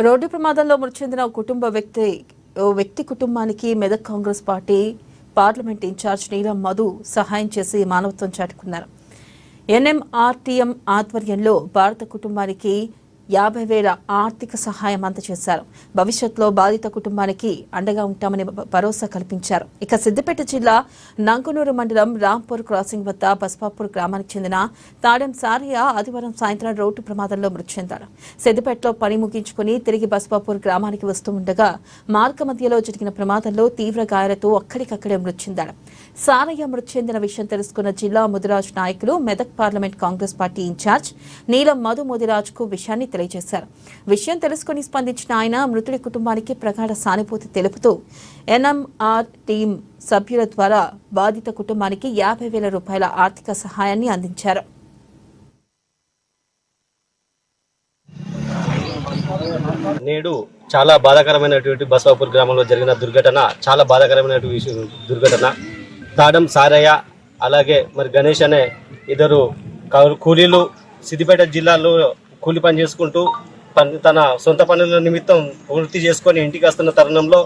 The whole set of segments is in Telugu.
రోడ్డు ప్రమాదంలో మృతి చెందిన వ్యక్తి కుటుంబానికి Medak Congress party parliament incharge Neelam Madhu సహాయం చేసి మానవత్వం చాటుకున్నారు. NMRTM ఆధ్వర్యంలో భారత కుటుంబానికి 50,000 ఆర్థిక సహాయం అందజేశారు. భవిష్యత్తులో బాధిత కుటుంబానికి అండగా ఉంటామని భరోసా కల్పించారు. ఇక సిద్దిపేట జిల్లా నంకునూరు మండలం రాంపూర్ క్రాసింగ్ వద్ద బస్పాపూర్ గ్రామానికి చెందిన తాడెం సారయ్య ఆదివారం సాయంత్రం రోడ్డు ప్రమాదంలో మృతి చెందారు. సిద్దిపేటలో పని ముగించుకుని తిరిగి బస్పాపూర్ గ్రామానికి వస్తూ ఉండగా మార్గ మధ్యలో జరిగిన ప్రమాదంలో తీవ్ర గాయాలతో అక్కడికక్కడే మృతి చెందాడు. సారయ్య మృతి చెందిన విషయం తెలుసుకున్న జిల్లా ముదిరాజ్ నాయకులు Medak parliament Congress party incharge Neelam Madhu ముదిరాజ్కు విషయాన్ని తెలియజేశారు. విషయం తెలుసుకుని స్పందించిన ఆయన మృతుడి కుటుంబానికి ప్రగాఢ సానుభూతి తెలుపుతూ NMR టీం సభ్యుల ద్వారా బాధిత కుటుంబానికి 50,000 రూపాయల ఆర్థిక సహాయాన్ని అందించారు. నేడు చాలా బాధాకరమైనటువంటి బస్వాపూర్ గ్రామంలో జరిగిన దుర్ఘటన చాలా బాధాకరమైనటువంటి దుర్ఘటన. తాడం సారయ్య అలాగే మరి గణేష్ అనే ఇద్దరు కూలీలు సిద్దిపేట జిల్లాలో కూలి పని చేసుకుంటూ తన సొంత పనుల నిమిత్తం పూర్తి చేసుకొని ఇంటికి వస్తున్న తరుణంలో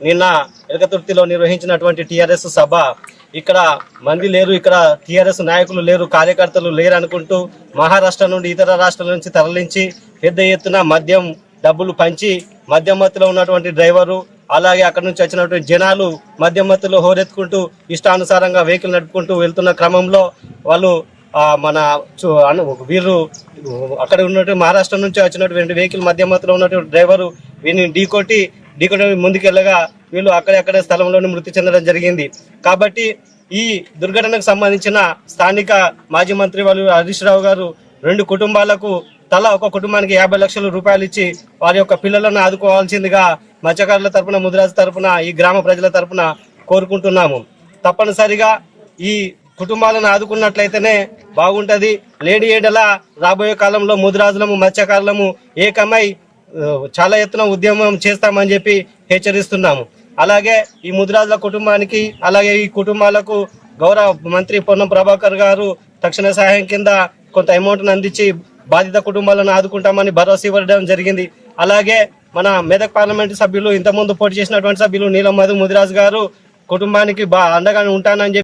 నిన్న ఎలకతుర్తిలో నిర్వహించినటువంటి టీఆర్ఎస్ సభ ఇక్కడ మంది లేరు, ఇక్కడ టీఆర్ఎస్ నాయకులు లేరు, కార్యకర్తలు లేరు అనుకుంటూ మహారాష్ట్ర నుండి ఇతర రాష్ట్రాల నుంచి తరలించి పెద్ద ఎత్తున మద్యం డబ్బులు పంచి మద్యం మత్తులో ఉన్నటువంటి డ్రైవరు అలాగే అక్కడ నుంచి వచ్చినటువంటి జనాలు మద్యం మత్తులో హోరెత్తుకుంటూ ఇష్టానుసారంగా వెహికల్ నడుపుకుంటూ వెళ్తున్న క్రమంలో వాళ్ళు వీరు అక్కడ ఉన్నటువంటి మహారాష్ట్ర నుంచి వచ్చినటువంటి వెహికల్ మధ్య మధ్యలో ఉన్నటువంటి డ్రైవరు వీరిని ఢీకొట్టి ముందుకెళ్ళగా వీళ్ళు అక్కడెక్కడే స్థలంలోనే మృతి చెందడం జరిగింది. కాబట్టి ఈ దుర్ఘటనకు సంబంధించిన స్థానిక మాజీ మంత్రి వాళ్ళు హరీష్ రావు గారు 2 కుటుంబాలకు తలా ఒక కుటుంబానికి 50 లక్షల రూపాయలు ఇచ్చి వారి యొక్క పిల్లలను ఆదుకోవాల్సిందిగా మత్స్యకారుల తరపున ముదిరాజు తరపున ఈ గ్రామ ప్రజల తరపున కోరుకుంటున్నాము. తప్పనిసరిగా ఈ కుటుంబాలను ఆదుకున్నట్లయితేనే బాగుంటది. లేడీ ఏడల రాబోయే కాలంలో ముదిరాజులము మత్స్యకారులము ఏకమై చాలా ఎత్తున ఉద్యమం చేస్తామని చెప్పి హెచ్చరిస్తున్నాము. అలాగే ఈ ముదిరాజుల కుటుంబానికి అలాగే ఈ కుటుంబాలకు గౌరవ మంత్రి పొన్నం ప్రభాకర్ గారు తక్షణ సహాయం కింద కొంత అమౌంట్ను అందించి బాధిత కుటుంబాలను ఆదుకుంటామని భరోసా ఇవ్వడం జరిగింది. అలాగే మన మెదక్ పార్లమెంటు సభ్యులు ఇంతకుముందు పోటీ చేసినటువంటి సభ్యులు నీలం మధు ముదిరాజు గారు కుటుంబానికి అండగా ఉంటానని చెప్పి